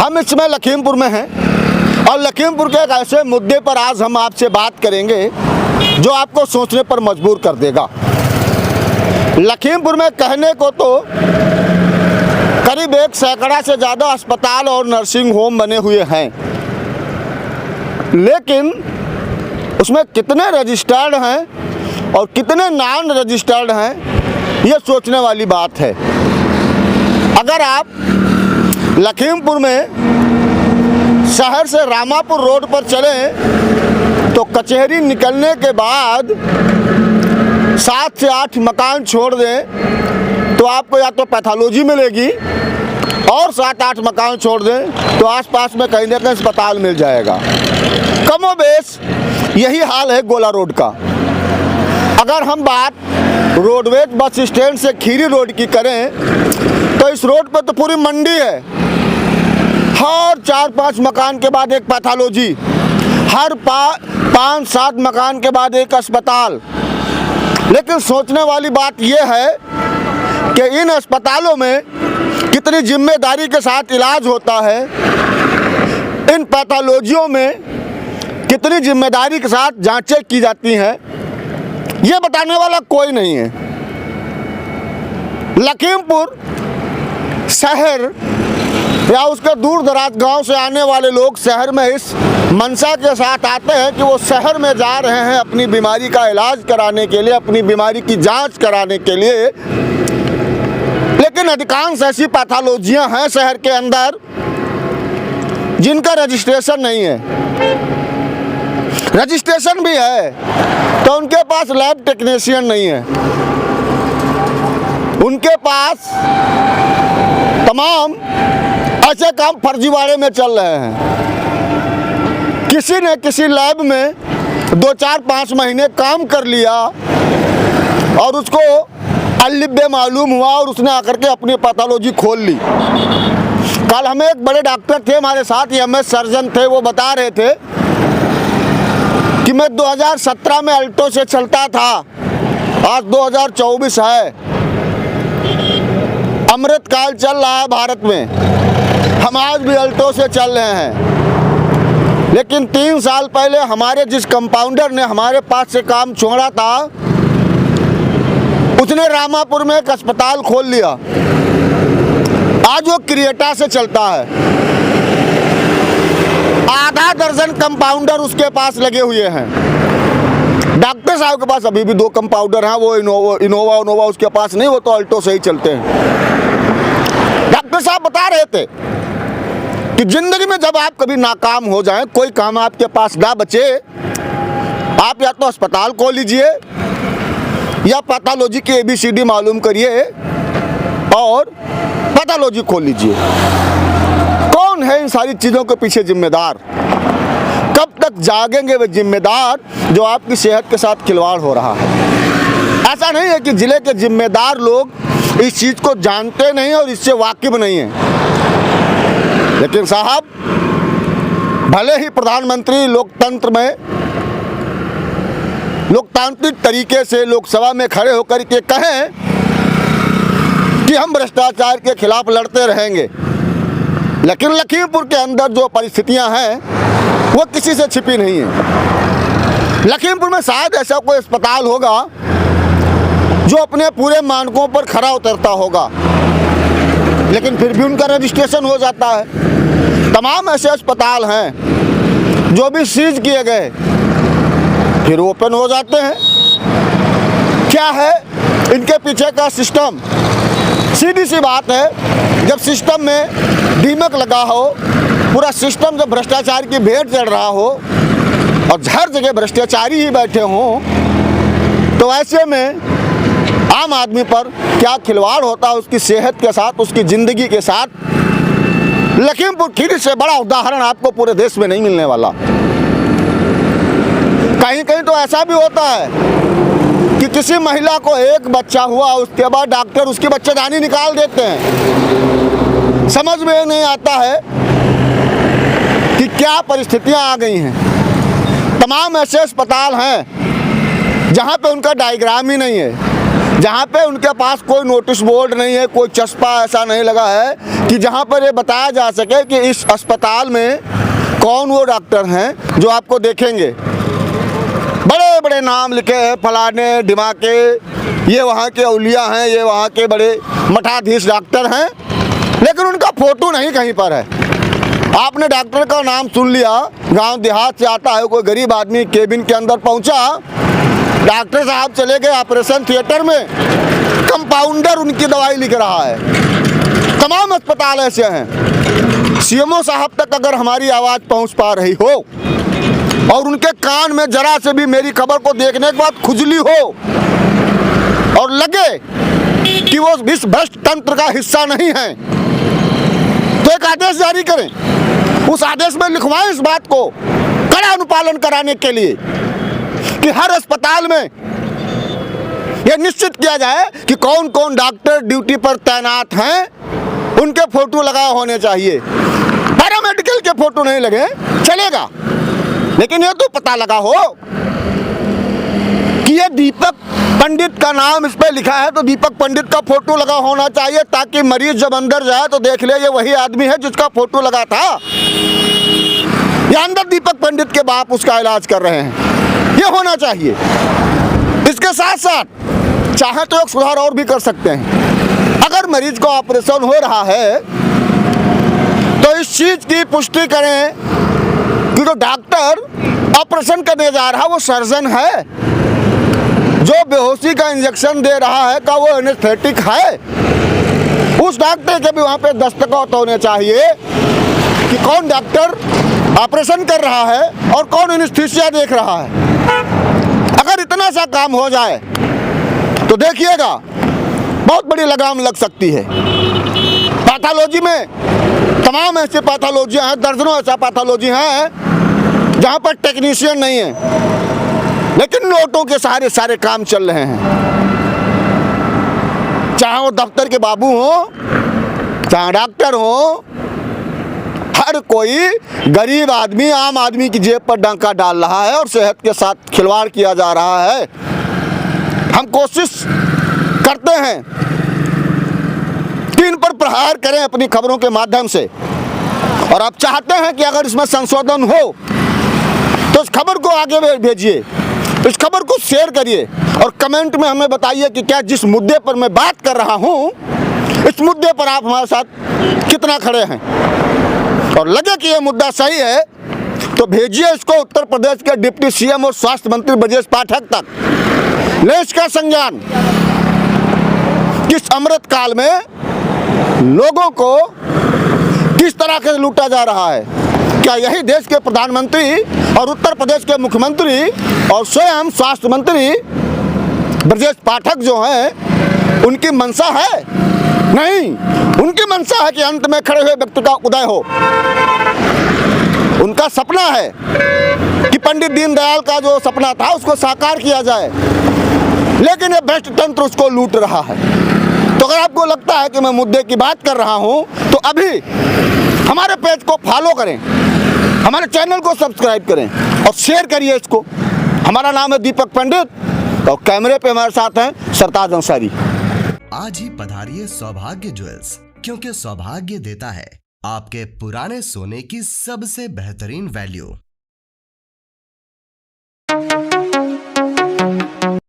हम इस समय लखीमपुर में हैं और लखीमपुर के एक ऐसे मुद्दे पर आज हम आपसे बात करेंगे जो आपको सोचने पर मजबूर कर देगा। लखीमपुर में कहने को तो करीब 1 सैकड़ा से ज़्यादा अस्पताल और नर्सिंग होम बने हुए हैं, लेकिन उसमें कितने रजिस्टर्ड हैं और कितने नॉन रजिस्टर्ड हैं, ये सोचने वाली बात है। अगर आप लखीमपुर में शहर से रामापुर रोड पर चलें तो कचहरी निकलने के बाद 7 से 8 मकान छोड़ दें तो आपको या तो पैथोलॉजी मिलेगी और 7-8 मकान छोड़ दें तो आसपास में कहीं ना कहीं अस्पताल मिल जाएगा। कमोबेश यही हाल है गोला रोड का। अगर हम बात रोडवेज बस स्टैंड से खीरी रोड की करें तो इस रोड पर तो पूरी मंडी है। हर 4-5 मकान के बाद एक पैथोलॉजी, हर 5-7 मकान के बाद एक अस्पताल। लेकिन सोचने वाली बात यह है कि इन अस्पतालों में कितनी जिम्मेदारी के साथ इलाज होता है, इन पैथोलॉजियों में कितनी जिम्मेदारी के साथ जांचें की जाती हैं, ये बताने वाला कोई नहीं है। लखीमपुर शहर या उसके दूर दराज गांव से आने वाले लोग शहर में इस मंशा के साथ आते हैं कि वो शहर में जा रहे हैं अपनी बीमारी का इलाज कराने के लिए, अपनी बीमारी की जांच कराने के लिए। लेकिन अधिकांश ऐसी पैथोलॉजियां हैं शहर के अंदर जिनका रजिस्ट्रेशन नहीं है। रजिस्ट्रेशन भी है तो उनके पास लैब टेक्नीशियन नहीं है, उनके पास तमाम ऐसे काम फर्जीवाड़े में चल रहे हैं। किसी ने किसी लैब में 2-4-5 महीने काम कर लिया और उसको अल्लिब्बे मालूम हुआ और उसने आकर के अपनी पैथोलॉजी खोल ली। कल हमें एक बड़े डॉक्टर थे हमारे साथ, एमएस सर्जन थे, वो बता रहे थे कि मैं 2017 में अल्टो से चलता था, आज 2024 है, अमृतकाल चल रहा है भारत में, हम आज भी अल्टो से चल रहे हैं। लेकिन 3 साल पहले हमारे जिस कंपाउंडर ने हमारे पास से काम छोड़ा था उसने रामापुर में एक अस्पताल खोल लिया। आज वो क्रिएटा से चलता है। आधा दर्जन कंपाउंडर उसके पास लगे हुए हैं। डॉक्टर साहब के पास अभी भी 2 कंपाउंडर हैं, वो इनोवा उसके पास नहीं, वो तो अल्टो से ही चलते हैं। डॉक्टर साहब बता रहे थे कि जिंदगी में जब आप कभी नाकाम हो जाएं, कोई काम आपके पास ना बचे, आप या तो अस्पताल खोल लीजिए या पैथोलॉजी की ABCD मालूम करिए और पैथोलॉजी खोल लीजिए। कौन है इन सारी चीज़ों के पीछे जिम्मेदार? कब तक जागेंगे वे जिम्मेदार जो आपकी सेहत के साथ खिलवाड़ हो रहा है? ऐसा नहीं है कि जिले के जिम्मेदार लोग इस चीज़ को जानते नहीं और इससे वाकिफ नहीं हैं। लेकिन साहब, भले ही प्रधानमंत्री लोकतंत्र में लोकतांत्रिक तरीके से लोकसभा में खड़े होकर के कहें कि हम भ्रष्टाचार के खिलाफ लड़ते रहेंगे, लेकिन लखीमपुर के अंदर जो परिस्थितियां हैं वो किसी से छिपी नहीं है। लखीमपुर में शायद ऐसा कोई अस्पताल होगा जो अपने पूरे मानकों पर खरा उतरता होगा, लेकिन फिर भी उनका रजिस्ट्रेशन हो जाता है। तमाम ऐसे अस्पताल हैं जो भी सीज किए गए फिर ओपन हो जाते हैं। क्या है इनके पीछे का सिस्टम? सीधी सी बात है, जब सिस्टम में दीमक लगा हो, पूरा सिस्टम जब भ्रष्टाचार की भेंट चढ़ रहा हो और हर जगह भ्रष्टाचारी ही बैठे हों, तो ऐसे में आम आदमी पर क्या खिलवाड़ होता है उसकी सेहत के साथ, उसकी ज़िंदगी के साथ। लखीमपुर खीरी से बड़ा उदाहरण आपको पूरे देश में नहीं मिलने वाला। कहीं कहीं तो ऐसा भी होता है कि किसी महिला को एक बच्चा हुआ, उसके बाद डॉक्टर उसकी बच्चेदानी निकाल देते हैं। समझ में नहीं आता है कि क्या परिस्थितियां आ गई हैं। तमाम ऐसे अस्पताल हैं जहां पे उनका डायग्राम ही नहीं है, जहाँ पे उनके पास कोई नोटिस बोर्ड नहीं है, कोई चस्पा ऐसा नहीं लगा है कि जहाँ पर ये बताया जा सके कि इस अस्पताल में कौन वो डॉक्टर हैं जो आपको देखेंगे। बड़े बड़े नाम लिखे हैं, फलाने ढिमाके, ये वहाँ के औलिया हैं, ये वहाँ के बड़े मठाधीश डॉक्टर हैं, लेकिन उनका फोटो नहीं कहीं पर है। आपने डॉक्टर का नाम सुन लिया, गांव देहात से आता है, कोई गरीब आदमी केबिन के अंदर पहुंचा, डॉक्टर साहब चले गए ऑपरेशन थिएटर में, कंपाउंडर उनकी दवाई लिख रहा है। तमाम अस्पताल ऐसे हैं। सीएमओ साहब तक अगर हमारी आवाज़ पहुंच पा रही हो और उनके कान में जरा से भी मेरी खबर को देखने के बाद खुजली हो और लगे कि वो इस भ्रष्ट तंत्र का हिस्सा नहीं है, तो एक आदेश जारी करें। उस आदेश में लिखवाएं इस बात को कड़ा अनुपालन कराने के लिए कि हर अस्पताल में यह निश्चित किया जाए कि कौन कौन डॉक्टर ड्यूटी पर तैनात हैं, उनके फोटो लगाए होने चाहिए। पैरामेडिकल के फोटो नहीं लगे चलेगा, लेकिन ये तो पता लगा हो कि ये दीपक पंडित का नाम इस पे लिखा है, तो दीपक पंडित का फोटो लगा होना चाहिए, ताकि मरीज जब अंदर जाए तो देख ले ये वही आदमी है जिसका फोटो लगा था, या अंदर दीपक पंडित के बाप उसका इलाज कर रहे हैं, ये होना चाहिए। इसके साथ साथ चाहे तो एक सुधार और भी कर सकते हैं। अगर मरीज को ऑपरेशन हो रहा है तो इस चीज की पुष्टि करें कि जो डॉक्टर ऑपरेशन करने जा रहा है वो सर्जन है, जो बेहोशी का इंजेक्शन दे रहा है का वो एनेस्थेटिक है। उस डॉक्टर के भी वहाँ पे दस्तखत होने चाहिए कि कौन डॉक्टर ऑपरेशन कर रहा है और कौन एनेस्थीसिया देख रहा है। अगर इतना सा काम हो जाए तो देखिएगा बहुत बड़ी लगाम लग सकती है। पैथोलॉजी में तमाम ऐसे पैथोलॉजियाँ हैं, दर्जनों ऐसा पैथोलॉजी हैं जहाँ पर टेक्नीशियन नहीं है, लेकिन नोटों के सारे काम चल रहे हैं। चाहे वो दफ्तर के बाबू हो, चाहे डॉक्टर हो, हर कोई गरीब आदमी, आम आदमी की जेब पर डांका डाल रहा है और सेहत के साथ खिलवाड़ किया जा रहा है। हम कोशिश करते हैं कि इन पर प्रहार करें अपनी खबरों के माध्यम से, और आप चाहते हैं कि अगर इसमें संशोधन हो तो इस खबर को आगे भेजिए, इस खबर को शेयर करिए और कमेंट में हमें बताइए कि क्या जिस मुद्दे पर मैं बात कर रहा हूं, इस मुद्दे पर आप हमारे साथ कितना खड़े हैं, और लगे कि यह मुद्दा सही है तो भेजिए इसको उत्तर प्रदेश के डिप्टी सीएम और स्वास्थ्य मंत्री ब्रजेश पाठक तक। ले इसका संज्ञान किस अमृत काल में लोगों को किस तरह से लूटा जा रहा है। क्या यही देश के प्रधानमंत्री और उत्तर प्रदेश के मुख्यमंत्री और स्वयं स्वास्थ्य मंत्री ब्रजेश पाठक जो हैं उनकी मंशा है? नहीं, उनकी मंशा है कि अंत में खड़े हुए व्यक्ति का उदय हो। उनका सपना है कि पंडित दीनदयाल का जो सपना था उसको साकार किया जाए, लेकिन ये भ्रष्ट तंत्र उसको लूट रहा है। तो अगर आपको लगता है कि मैं मुद्दे की बात कर रहा हूं तो अभी हमारे पेज को फॉलो करें, हमारे चैनल को सब्सक्राइब करें और शेयर करिए इसको। हमारा नाम है दीपक पंडित और कैमरे पे हमारे साथ हैं सरताज अंसारी। आज ही पधारिए सौभाग्य ज्वेल्स, क्योंकि सौभाग्य देता है आपके पुराने सोने की सबसे बेहतरीन वैल्यू।